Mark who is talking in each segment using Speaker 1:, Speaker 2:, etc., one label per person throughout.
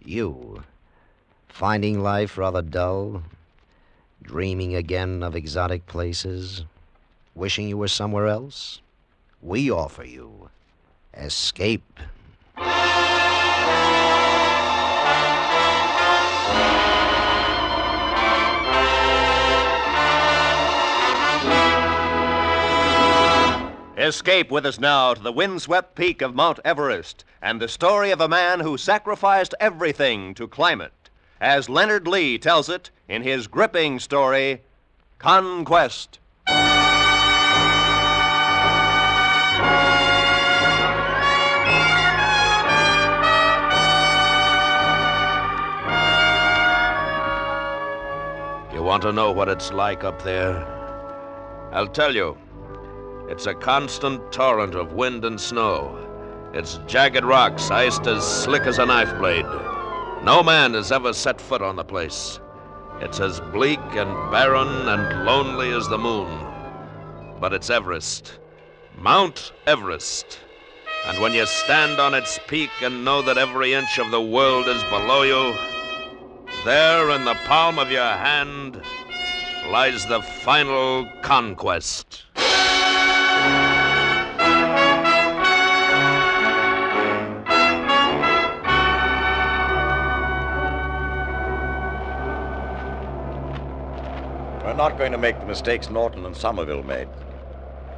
Speaker 1: You, finding life rather dull, dreaming again of exotic places, wishing you were somewhere else? We offer you escape.
Speaker 2: Escape with us now to the windswept peak of Mount Everest and the story of a man who sacrificed everything to climb it, as Leonard Lee tells it in his gripping story, Conquest.
Speaker 3: You want to know what it's like up there? I'll tell you. It's a constant torrent of wind and snow. It's jagged rocks, iced as slick as a knife blade. No man has ever set foot on the place. It's as bleak and barren and lonely as the moon. But it's Everest. Mount Everest. And when you stand on its peak and know that every inch of the world is below you, there in the palm of your hand lies the final conquest.
Speaker 4: We're not going to make the mistakes Norton and Somerville made.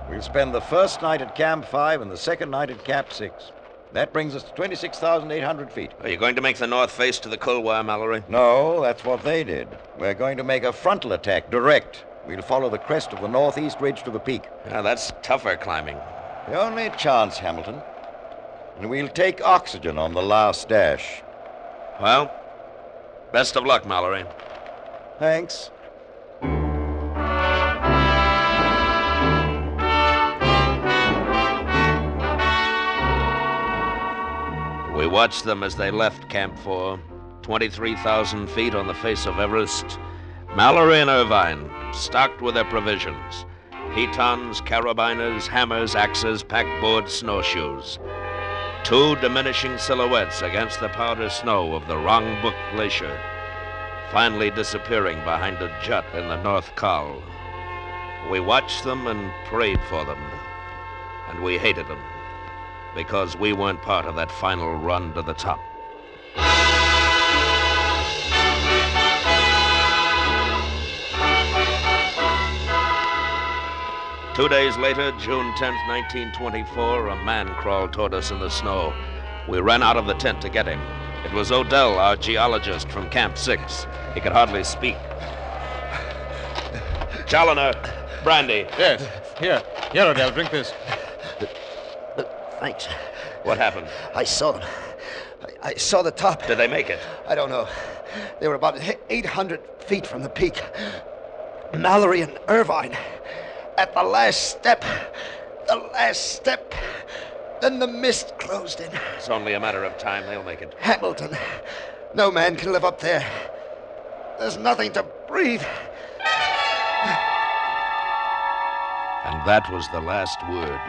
Speaker 4: We'll spend the first night at Camp 5 and the second night at Camp 6. That brings us to 26,800 feet.
Speaker 3: Are you going to make the north face to the Kulwar, Mallory?
Speaker 4: No, that's what they did. We're going to make a frontal attack, direct. We'll follow the crest of the northeast ridge to the peak.
Speaker 3: Yeah, that's tougher climbing.
Speaker 4: The only chance, Hamilton. And we'll take oxygen on the last dash.
Speaker 3: Well, best of luck, Mallory.
Speaker 4: Thanks.
Speaker 3: We watched them as they left Camp 4, 23,000 feet on the face of Everest. Mallory and Irvine, stocked with their provisions. Pitons, carabiners, hammers, axes, packboards, snowshoes. Two diminishing silhouettes against the powder snow of the Rongbuk Glacier, finally disappearing behind a jut in the North Col. We watched them and prayed for them, and we hated them, because we weren't part of that final run to the top. Two days later, June 10th, 1924, a man crawled toward us in the snow. We ran out of the tent to get him. It was Odell, our geologist from Camp 6. He could hardly speak. Challoner, brandy.
Speaker 5: Yes, here, Odell, drink this.
Speaker 1: Thanks.
Speaker 3: What happened?
Speaker 1: I saw them. I saw the top.
Speaker 3: Did they make it?
Speaker 1: I don't know. They were about 800 feet from the peak. Mallory and Irvine. At the last step. Then the mist closed in.
Speaker 3: It's only a matter of time. They'll make it.
Speaker 1: Hamilton. No man can live up there. There's nothing to breathe.
Speaker 3: And that was the last word.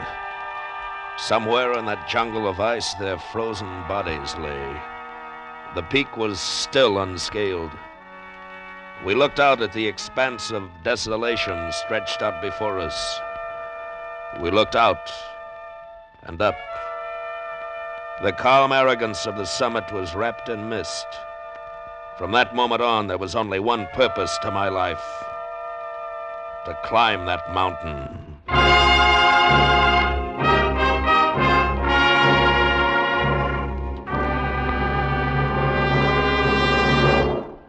Speaker 3: Somewhere in that jungle of ice, their frozen bodies lay. The peak was still unscaled. We looked out at the expanse of desolation stretched out before us. We looked out and up. The calm arrogance of the summit was wrapped in mist. From that moment on, there was only one purpose to my life: to climb that mountain.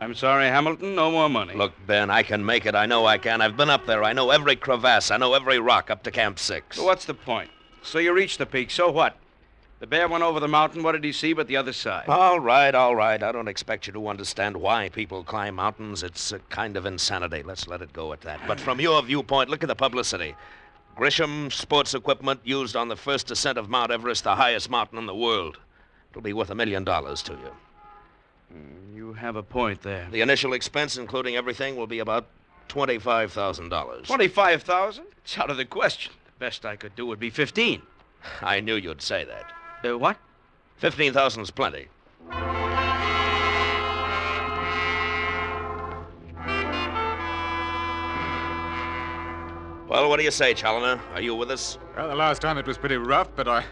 Speaker 5: I'm sorry, Hamilton, no more money.
Speaker 3: Look, Ben, I can make it. I know I can. I've been up there. I know every crevasse. I know every rock up to Camp 6.
Speaker 5: Well, what's the point? So you reached the peak, so what? The bear went over the mountain. What did he see but the other side?
Speaker 3: All right. I don't expect you to understand why people climb mountains. It's a kind of insanity. Let's let it go at that. But from your viewpoint, look at the publicity. Grisham sports equipment used on the first ascent of Mount Everest, the highest mountain in the world. It'll be worth $1 million to you.
Speaker 5: You have a point there.
Speaker 3: The initial expense, including everything, will be about $25,000.
Speaker 5: $25,000? It's out of the question. The best I could do would be $15,000.
Speaker 3: I knew you'd say that.
Speaker 5: What?
Speaker 3: 15,000 is plenty. Well, what do you say, Challoner? Are you with us?
Speaker 6: Well, the last time it was pretty rough, but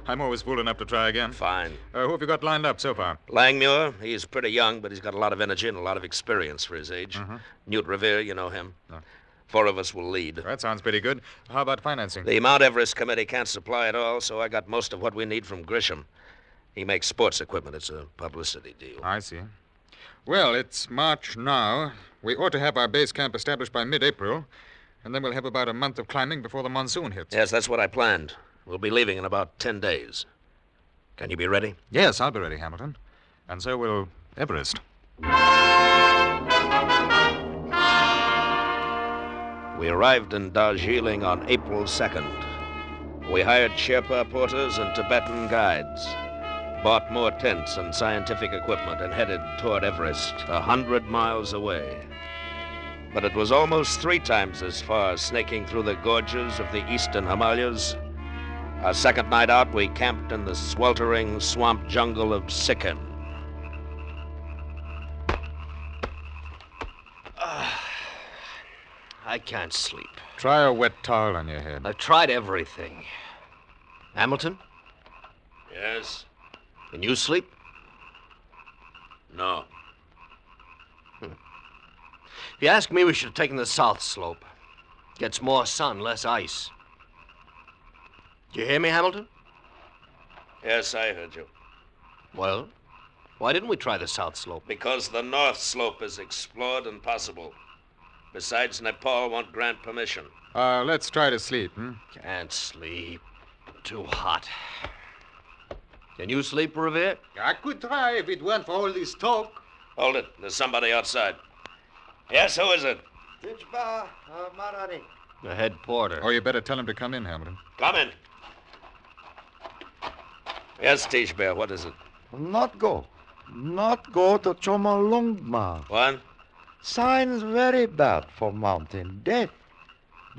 Speaker 6: I'm always fool enough to try again.
Speaker 3: Fine.
Speaker 6: Who have you got lined up so far?
Speaker 3: Langmuir, he's pretty young, but he's got a lot of energy and a lot of experience for his age.
Speaker 6: Mm-hmm.
Speaker 3: Newt Revere, you know him.
Speaker 6: No.
Speaker 3: 4 of us will lead.
Speaker 6: That sounds pretty good. How about financing?
Speaker 3: The Mount Everest Committee can't supply it all, so I got most of what we need from Grisham. He makes sports equipment. It's a publicity deal.
Speaker 6: I see. Well, it's March now. We ought to have our base camp established by mid-April, and then we'll have about a month of climbing before the monsoon hits.
Speaker 3: Yes, that's what I planned. We'll be leaving in about 10 days. Can you be ready?
Speaker 6: Yes, I'll be ready, Hamilton. And so will Everest.
Speaker 3: We arrived in Darjeeling on April 2nd. We hired Sherpa porters and Tibetan guides, bought more tents and scientific equipment, and headed toward Everest, 100 miles away. But it was almost 3 times as far, snaking through the gorges of the eastern Himalayas. Our second night out, we camped in the sweltering swamp jungle of Sikkim.
Speaker 1: I can't sleep.
Speaker 6: Try a wet towel on your head.
Speaker 1: I've tried everything. Hamilton,
Speaker 3: Yes?
Speaker 1: can you sleep?
Speaker 3: No.
Speaker 1: If you ask me, we should have taken the south slope. Gets more sun, less ice. Do you hear me, Hamilton?
Speaker 3: Yes, I heard you.
Speaker 1: Well, why didn't we try the south slope?
Speaker 3: Because the north slope is explored and possible. Besides, Nepal won't grant permission.
Speaker 6: Let's try to sleep,
Speaker 1: Can't sleep. Too hot. Can you sleep, Revere?
Speaker 7: I could try if it weren't for all this talk.
Speaker 3: Hold it. There's somebody outside. Yes, who is it?
Speaker 1: The head porter.
Speaker 6: Oh, you better tell him to come in, Hamilton.
Speaker 3: Come in. Yes, Tishbear, what is it?
Speaker 4: Not go. Not go to Chomolungma.
Speaker 3: What?
Speaker 4: Signs very bad for mountain. Death.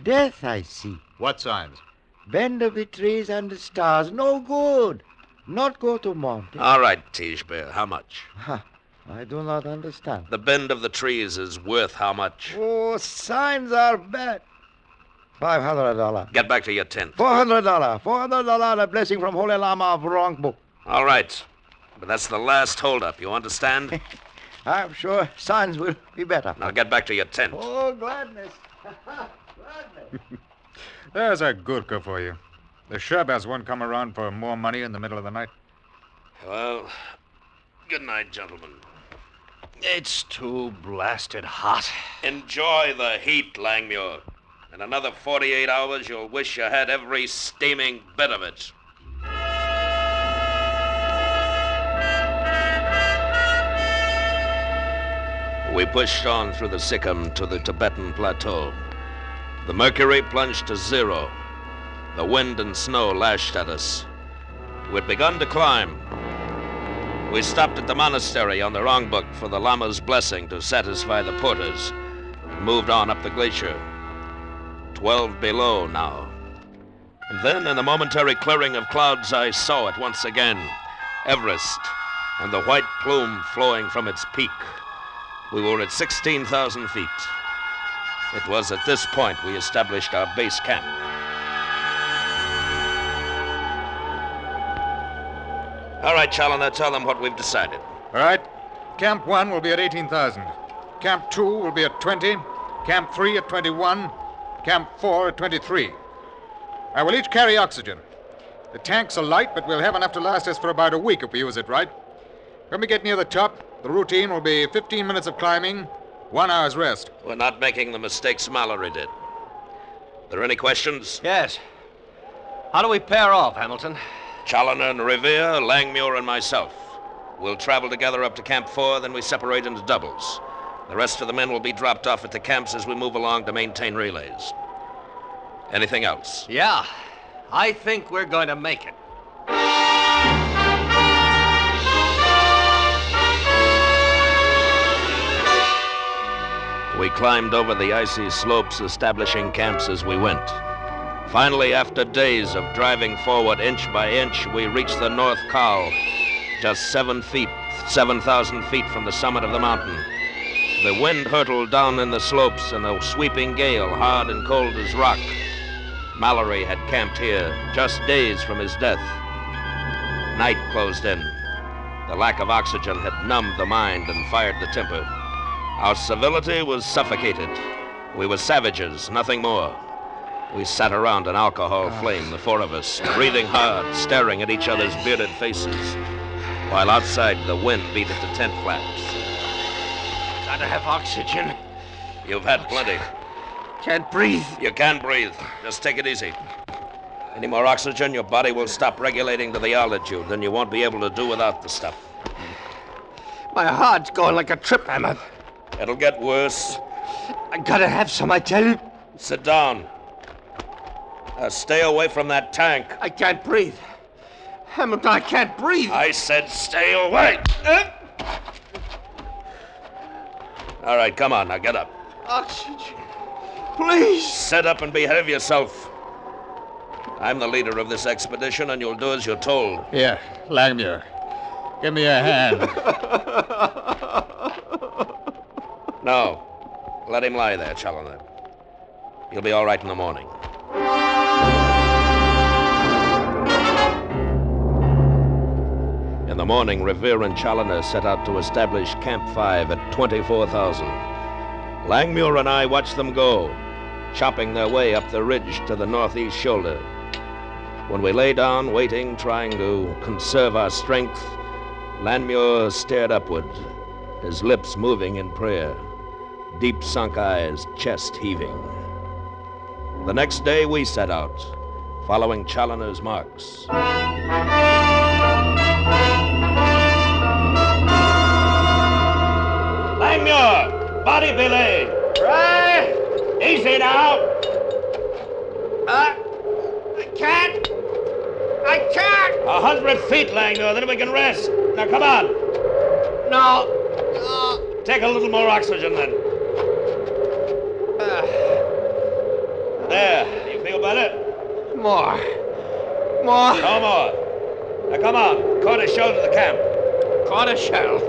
Speaker 4: Death, I see.
Speaker 6: What signs?
Speaker 4: Bend of the trees and the stars. No good. Not go to mountain.
Speaker 3: All right, Tishbear, how much?
Speaker 4: I do not understand.
Speaker 3: The bend of the trees is worth how much?
Speaker 4: Oh, signs are bad. $500.
Speaker 3: Get back to your tent.
Speaker 4: $400. $400, a blessing from Holy Lama of wrong book.
Speaker 3: All right. But that's the last holdup, you understand?
Speaker 4: I'm sure signs will be better.
Speaker 3: Now get back to your tent.
Speaker 4: Oh, gladness. Gladness.
Speaker 6: There's a Gurkha for you. The Sherpas won't come around for more money in the middle of the night.
Speaker 3: Well, good night, gentlemen.
Speaker 1: It's too blasted hot.
Speaker 3: Enjoy the heat, Langmuir. In another 48 hours, you'll wish you had every steaming bit of it. We pushed on through the Sikkim to the Tibetan plateau. The mercury plunged to 0. The wind and snow lashed at us. We'd begun to climb. We stopped at the monastery on the Rongbuk for the Lama's blessing to satisfy the porters. Moved on up the glacier. 12 below now. And then, in the momentary clearing of clouds, I saw it once again. Everest, and the white plume flowing from its peak. We were at 16,000 feet. It was at this point we established our base camp. All right, Challoner, tell them what we've decided.
Speaker 6: All right. Camp 1 will be at 18,000. Camp 2 will be at 20. Camp 3 at 21. Camp 4 at 23. I will each carry oxygen. The tanks are light, but we'll have enough to last us for about a week if we use it right. When we get near the top, the routine will be 15 minutes of climbing, 1 hour's rest.
Speaker 3: We're not making the mistakes Mallory did. There any questions?
Speaker 1: Yes. How do we pair off, Hamilton?
Speaker 3: Challoner and Revere, Langmuir and myself. We'll travel together up to Camp 4, then we separate into doubles. The rest of the men will be dropped off at the camps as we move along to maintain relays. Anything else?
Speaker 1: Yeah. I think we're going to make it.
Speaker 3: We climbed over the icy slopes, establishing camps as we went. Finally, after days of driving forward inch by inch, we reached the North Col, just 7,000 feet from the summit of the mountain. The wind hurtled down in the slopes in a sweeping gale, hard and cold as rock. Mallory had camped here, just days from his death. Night closed in. The lack of oxygen had numbed the mind and fired the temper. Our civility was suffocated. We were savages, nothing more. We sat around an alcohol flame, the four of us, breathing hard, staring at each other's bearded faces, while outside the wind beat at the tent flaps.
Speaker 5: Gotta have oxygen.
Speaker 3: You've had plenty.
Speaker 5: Can't breathe.
Speaker 3: You can breathe. Just take it easy. Any more oxygen, your body will stop regulating to the altitude. Then you won't be able to do without the stuff.
Speaker 5: My heart's going like a trip hammer.
Speaker 3: It'll get worse.
Speaker 5: I gotta have some, I tell you.
Speaker 3: Sit down. Stay away from that tank.
Speaker 5: I can't breathe. Hamilton, I can't breathe.
Speaker 3: I said stay away. All right, come on, now get up.
Speaker 5: Oxygen. Please.
Speaker 3: Sit up and behave yourself. I'm the leader of this expedition, and you'll do as you're told.
Speaker 6: Here, Langmuir. Give me a hand.
Speaker 3: No. Let him lie there, Challoner. You'll be all right in the morning. In the morning, Revere and Challoner set out to establish Camp 5 at 24,000. Langmuir and I watched them go, chopping their way up the ridge to the northeast shoulder. When we lay down, waiting, trying to conserve our strength, Langmuir stared upward, his lips moving in prayer, deep sunk eyes, chest heaving. The next day, we set out, following Challoner's marks. Langmuir! Body belay!
Speaker 5: Right.
Speaker 3: Easy now!
Speaker 5: I can't.
Speaker 3: 100 feet, Langmuir, then we can rest. Now, come on.
Speaker 5: No.
Speaker 3: Take a little more oxygen, then. There. You feel better?
Speaker 5: More.
Speaker 3: No more. Now, come on. Quarter shell to the camp.
Speaker 5: Quarter shell.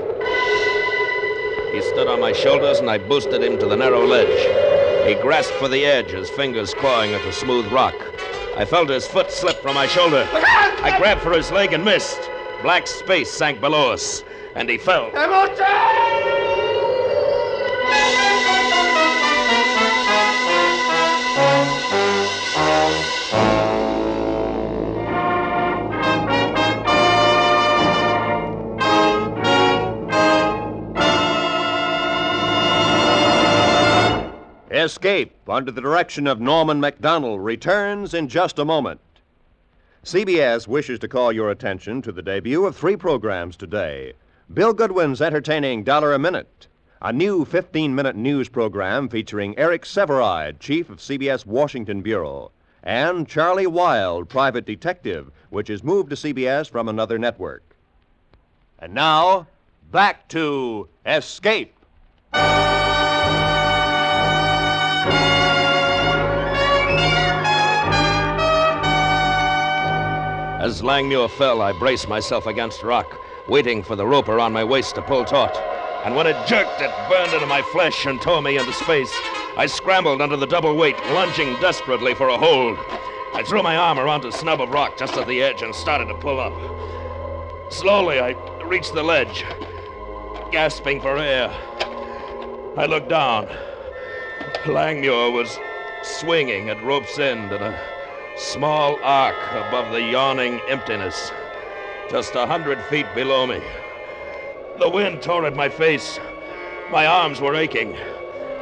Speaker 3: He stood on my shoulders, and I boosted him to the narrow ledge. He grasped for the edge, his fingers clawing at the smooth rock. I felt his foot slip from my shoulder. I grabbed for his leg and missed. Black space sank below us, and he fell.
Speaker 2: Escape, under the direction of Norman MacDonald, returns in just a moment. CBS wishes to call your attention to the debut of 3 programs today. Bill Goodwin's entertaining $1 a Minute, a new 15-minute news program featuring Eric Severide, chief of CBS Washington Bureau, and Charlie Wilde, private detective, which is moved to CBS from another network. And now, back to Escape.
Speaker 3: As Langmuir fell, I braced myself against rock, waiting for the rope around my waist to pull taut. And when it jerked, it burned into my flesh and tore me into space. I scrambled under the double weight, lunging desperately for a hold. I threw my arm around a snub of rock just at the edge and started to pull up. Slowly, I reached the ledge, gasping for air. I looked down. Langmuir was swinging at rope's end in a small arc above the yawning emptiness, just 100 feet below me. The wind tore at my face. My arms were aching.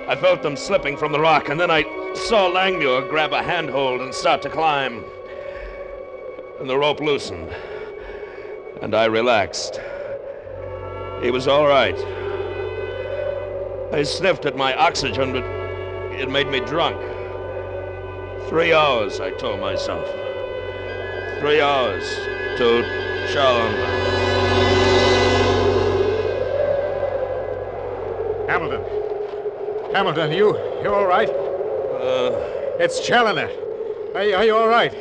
Speaker 3: I felt them slipping from the rock, and then I saw Langmuir grab a handhold and start to climb. And the rope loosened, and I relaxed. He was all right. I sniffed at my oxygen, but it made me drunk. 3 hours, I told myself. 3 hours to Challoner.
Speaker 6: Hamilton, you all right? It's Challoner. Are you all right?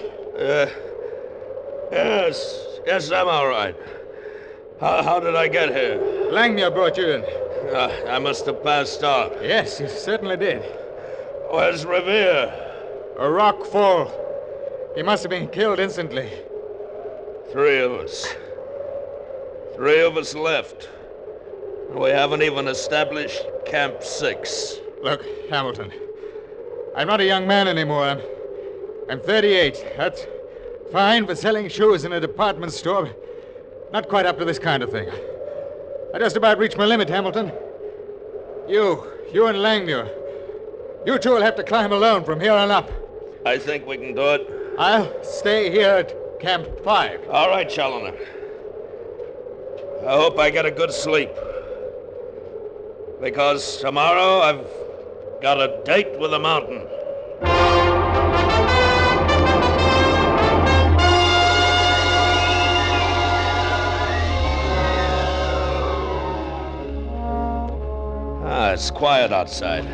Speaker 3: Yes, I'm all right. How did I get here?
Speaker 6: Langmuir brought you in.
Speaker 3: I must have passed out.
Speaker 6: Yes, you certainly did.
Speaker 3: Where's Revere?
Speaker 6: A rock fall. He must have been killed instantly.
Speaker 3: 3 of us. 3 of us left. We haven't even established Camp 6.
Speaker 6: Look, Hamilton, I'm not a young man anymore. I'm 38. That's fine for selling shoes in a department store, but not quite up to this kind of thing. I just about reached my limit, Hamilton. You and Langmuir, you two will have to climb alone from here on up.
Speaker 3: I think we can do it.
Speaker 6: I'll stay here at Camp 5.
Speaker 3: All right, Challoner. I hope I get a good sleep. Because tomorrow I've got a date with the mountain. It's quiet outside.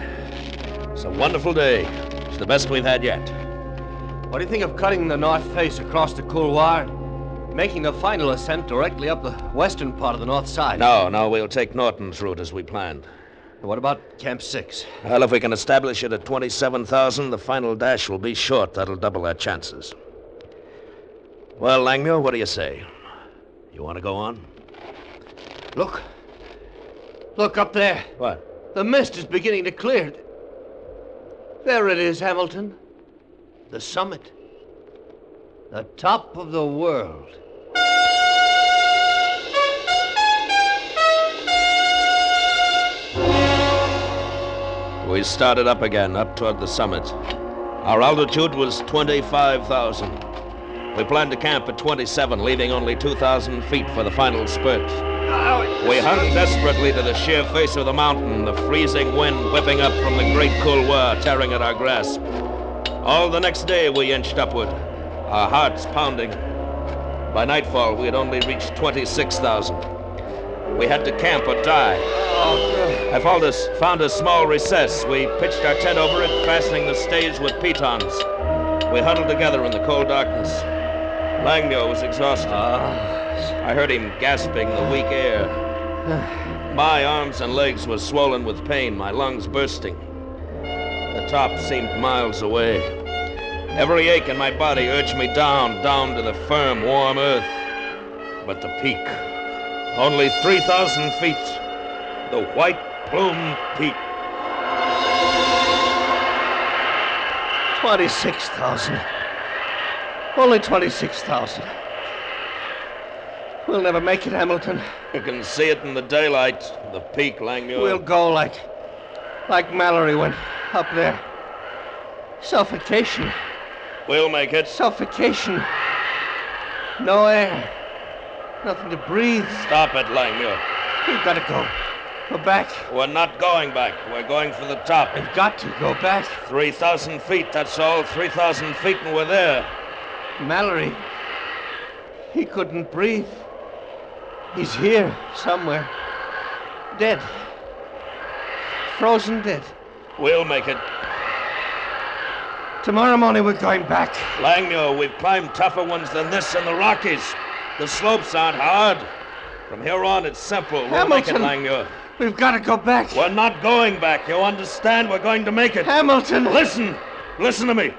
Speaker 3: It's a wonderful day. It's the best we've had yet.
Speaker 2: What do you think of cutting the north face across the couloir, making the final ascent directly up the western part of the north side?
Speaker 3: No, we'll take Norton's route as we planned.
Speaker 2: What about Camp 6?
Speaker 3: Well, if we can establish it at 27,000, the final dash will be short. That'll double our chances. Well, Langmuir, what do you say? You want to go on?
Speaker 2: Look. Look up there.
Speaker 3: What?
Speaker 2: The mist is beginning to clear. There it is, Hamilton. The summit. The top of the world.
Speaker 3: We started up again, up toward the summit. Our altitude was 25,000. We planned to camp at 27, leaving only 2,000 feet for the final spurt. We hung desperately to the sheer face of the mountain, the freezing wind whipping up from the great couloir, tearing at our grasp. All the next day we inched upward, our hearts pounding. By nightfall, we had only reached 26,000. We had to camp or die. I found a small recess. We pitched our tent over it, fastening the stage with pitons. We huddled together in the cold darkness. Langmuir was exhausted. I heard him gasping the weak air. My arms and legs were swollen with pain, my lungs bursting. The top seemed miles away. Every ache in my body urged me down to the firm, warm earth. But the peak, only 3,000 feet, the white plumed peak.
Speaker 2: 26,000. Only 26,000. We'll never make it, Hamilton.
Speaker 3: You can see it in the daylight, the peak, Langmuir.
Speaker 2: We'll go like Mallory went up there. Suffocation.
Speaker 3: We'll make it.
Speaker 2: Suffocation. No air. Nothing to breathe.
Speaker 3: Stop it, Langmuir.
Speaker 2: We've got to go. Go back.
Speaker 3: We're not going back. We're going for the top.
Speaker 2: We've got to go back.
Speaker 3: 3,000 feet, that's all. 3,000 feet and we're there.
Speaker 2: Mallory. He couldn't breathe. He's here somewhere. Dead. Frozen dead.
Speaker 3: We'll make it.
Speaker 2: Tomorrow morning we're going back.
Speaker 3: Langmuir, we've climbed tougher ones than this in the Rockies. The slopes aren't hard. From here on, it's simple. We'll make it, Langmuir.
Speaker 2: We've got to go back.
Speaker 3: We're not going back. You understand? We're going to make it.
Speaker 2: Hamilton!
Speaker 3: Listen! Listen to me.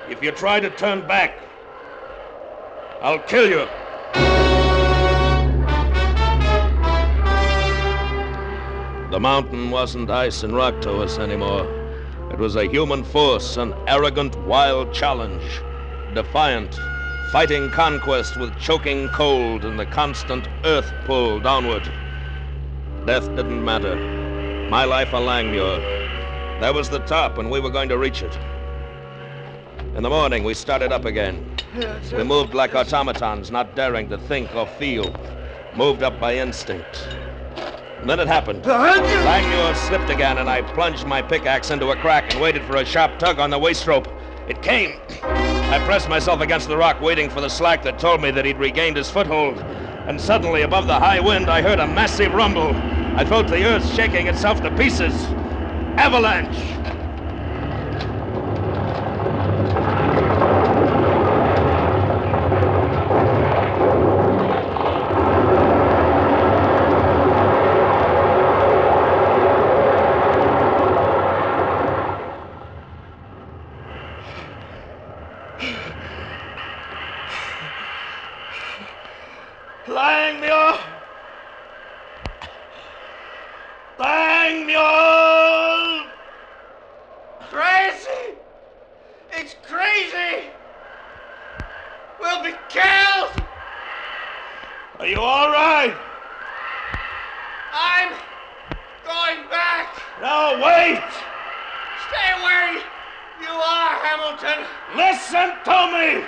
Speaker 3: If you try to turn back, I'll kill you. The mountain wasn't ice and rock to us anymore. It was a human force, an arrogant, wild challenge. Defiant, fighting conquest with choking cold and the constant earth pull downward. Death didn't matter. My life a Langmuir. That was the top, and we were going to reach it. In the morning, we started up again. We moved like automatons, not daring to think or feel. Moved up by instinct. And then it happened. Langmuir slipped again, and I plunged my pickaxe into a crack and waited for a sharp tug on the waist rope. It came. I pressed myself against the rock, waiting for the slack that told me that he'd regained his foothold. And suddenly, above the high wind, I heard a massive rumble. I felt the earth shaking itself to pieces. Avalanche! Flying mule! Flying mule!
Speaker 5: Crazy! It's crazy! We'll be killed!
Speaker 3: Are you all right?
Speaker 5: I'm going back!
Speaker 3: No, wait!
Speaker 5: Stay where you are, Hamilton!
Speaker 3: Listen to me!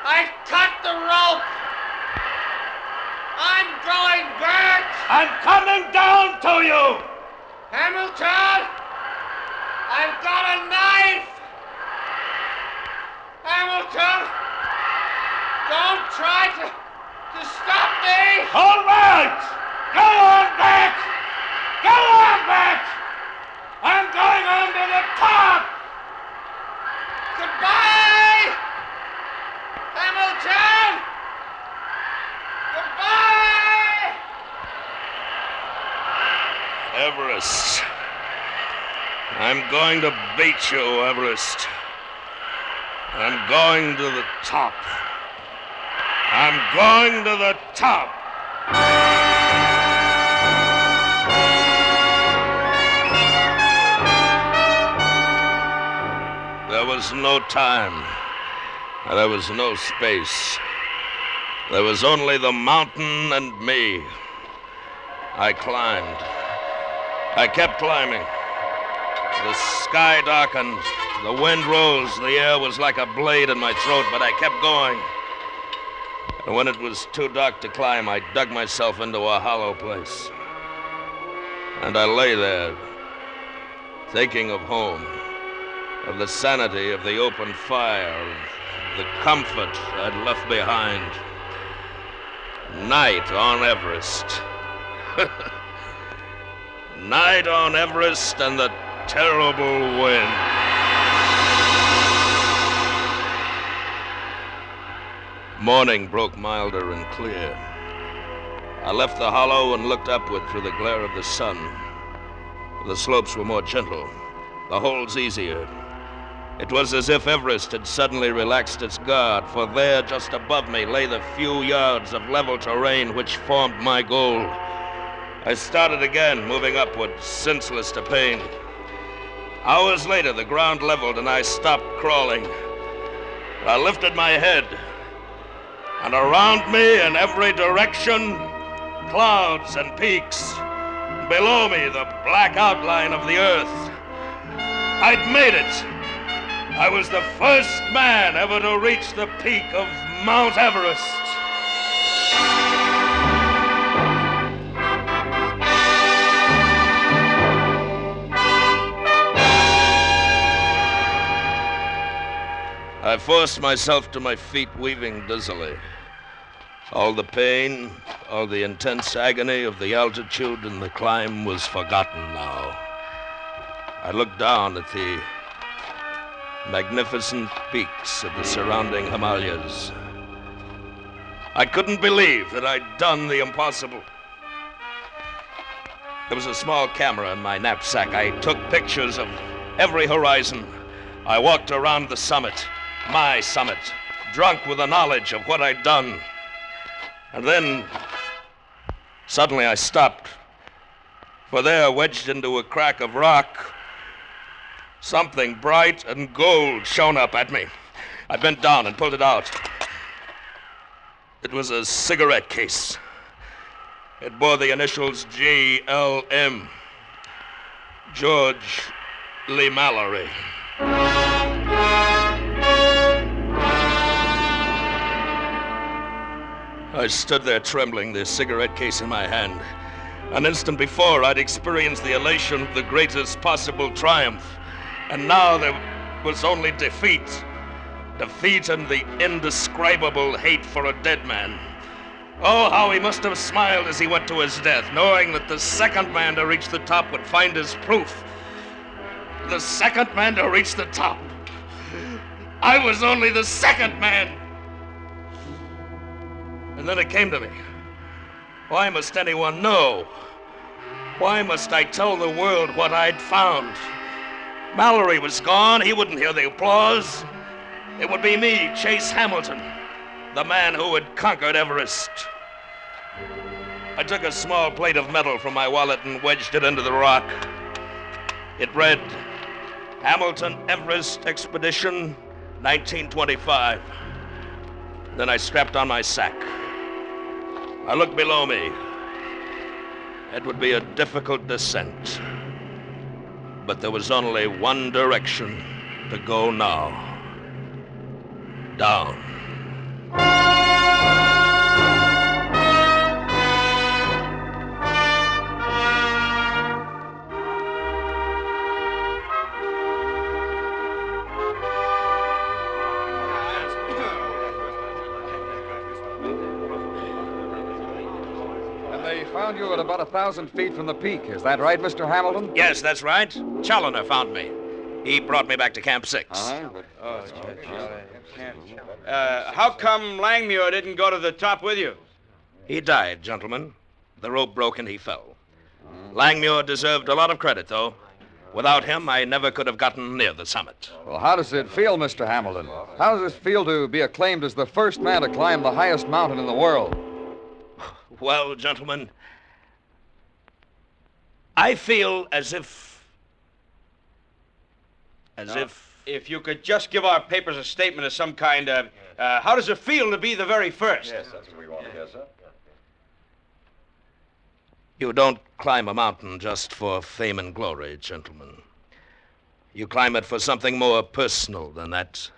Speaker 5: I cut the rope! I'm going back!
Speaker 3: I'm coming down to you!
Speaker 5: Hamilton! I've got a knife! Hamilton! Don't try to stop me!
Speaker 3: All right! Go on back! Go on back! I'm going on to the top!
Speaker 5: Goodbye! Hamilton! Goodbye!
Speaker 3: Everest. I'm going to beat you, Everest. I'm going to the top. I'm going to the top. There was no time. There was no space. There was only the mountain and me. I climbed. I kept climbing. The sky darkened. The wind rose. The air was like a blade in my throat, but I kept going. And when it was too dark to climb, I dug myself into a hollow place. And I lay there, thinking of home, of the sanity of the open fire, of the comfort I'd left behind. Night on Everest. Night on Everest and the terrible wind. Morning broke milder and clear. I left the hollow and looked upward through the glare of the sun. The slopes were more gentle, the holds easier. It was as if Everest had suddenly relaxed its guard, for there, just above me, lay the few yards of level terrain which formed my goal. I started again, moving upward, senseless to pain. Hours later, the ground leveled and I stopped crawling. I lifted my head, and around me in every direction, clouds and peaks. Below me, the black outline of the earth. I'd made it. I was the first man ever to reach the peak of Mount Everest. I forced myself to my feet, weaving dizzily. All the pain, all the intense agony of the altitude and the climb was forgotten now. I looked down at the magnificent peaks of the surrounding Himalayas. I couldn't believe that I'd done the impossible. There was a small camera in my knapsack. I took pictures of every horizon. I walked around the summit, my summit, drunk with the knowledge of what I'd done. And then, suddenly I stopped. For there, wedged into a crack of rock, something bright and gold shone up at me. I bent down and pulled it out. It was a cigarette case. It bore the initials GLM. George Lee Mallory. I stood there trembling, the cigarette case in my hand. An instant before, I'd experienced the elation of the greatest possible triumph. And now there was only defeat. Defeat and the indescribable hate for a dead man. Oh, how he must have smiled as he went to his death, knowing that the second man to reach the top would find his proof. The second man to reach the top. I was only the second man. And then it came to me. Why must anyone know? Why must I tell the world what I'd found? Mallory was gone. He wouldn't hear the applause. It would be me, Chase Hamilton, the man who had conquered Everest. I took a small plate of metal from my wallet and wedged it into the rock. It read, Hamilton Everest Expedition, 1925. Then I strapped on my sack. I looked below me. It would be a difficult descent. But there was only one direction to go now. Down.
Speaker 6: They found you at about 1,000 feet from the peak. Is that right, Mr. Hamilton?
Speaker 3: Yes, that's right. Challoner found me. He brought me back to Camp 6.
Speaker 5: How come Langmuir didn't go to the top with you?
Speaker 3: He died, gentlemen. The rope broke and he fell. Langmuir deserved a lot of credit, though. Without him, I never could have gotten near the summit.
Speaker 6: Well, how does it feel, Mr. Hamilton? How does it feel to be acclaimed as the first man to climb the highest mountain in the world?
Speaker 3: Well, gentlemen, I feel as if...
Speaker 5: If you could just give our papers a statement of some kind, how does it feel to be the very first?
Speaker 4: Yes, that's what we want to hear, sir.
Speaker 3: You don't climb a mountain just for fame and glory, gentlemen. You climb it for something more personal than that.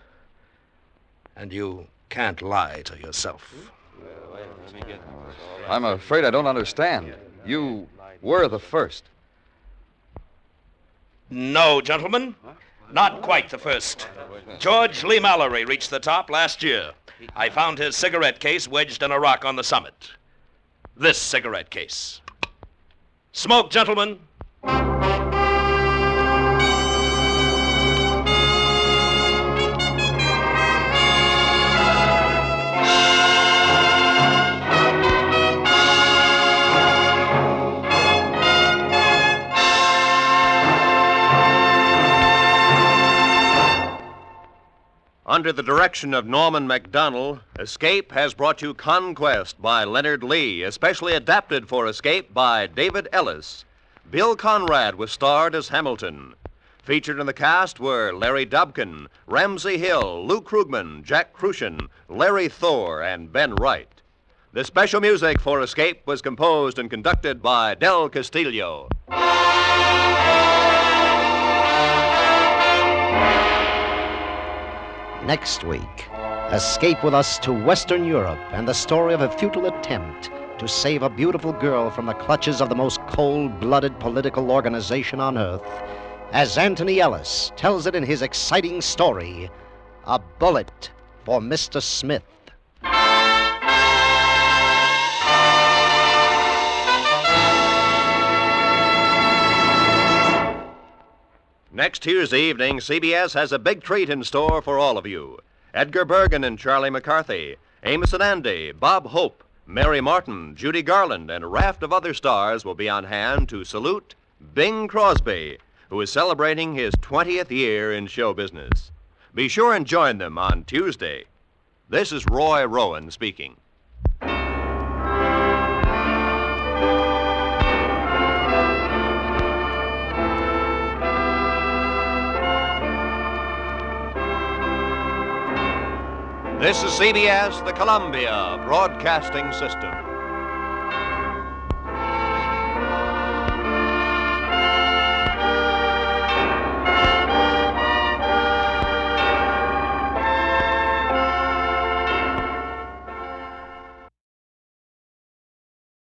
Speaker 3: And you can't lie to yourself.
Speaker 6: I'm afraid I don't understand. You were the first.
Speaker 3: No, gentlemen. Not quite the first. George Lee Mallory reached the top last year. I found his cigarette case wedged in a rock on the summit. This cigarette case. Smoke, gentlemen.
Speaker 2: Under the direction of Norman MacDonald, Escape has brought you Conquest by Leonard Lee, especially adapted for Escape by David Ellis. Bill Conrad was starred as Hamilton. Featured in the cast were Larry Dobkin, Ramsey Hill, Lou Krugman, Jack Crucian, Larry Thor, and Ben Wright. The special music for Escape was composed and conducted by Del Castillo.
Speaker 1: Next week, escape with us to Western Europe and the story of a futile attempt to save a beautiful girl from the clutches of the most cold-blooded political organization on earth, as Anthony Ellis tells it in his exciting story, A Bullet for Mr. Smith.
Speaker 2: Next Tuesday evening, CBS has a big treat in store for all of you. Edgar Bergen and Charlie McCarthy, Amos and Andy, Bob Hope, Mary Martin, Judy Garland, and a raft of other stars will be on hand to salute Bing Crosby, who is celebrating his 20th year in show business. Be sure and join them on Tuesday. This is Roy Rowan speaking. This is CBS, the Columbia Broadcasting System.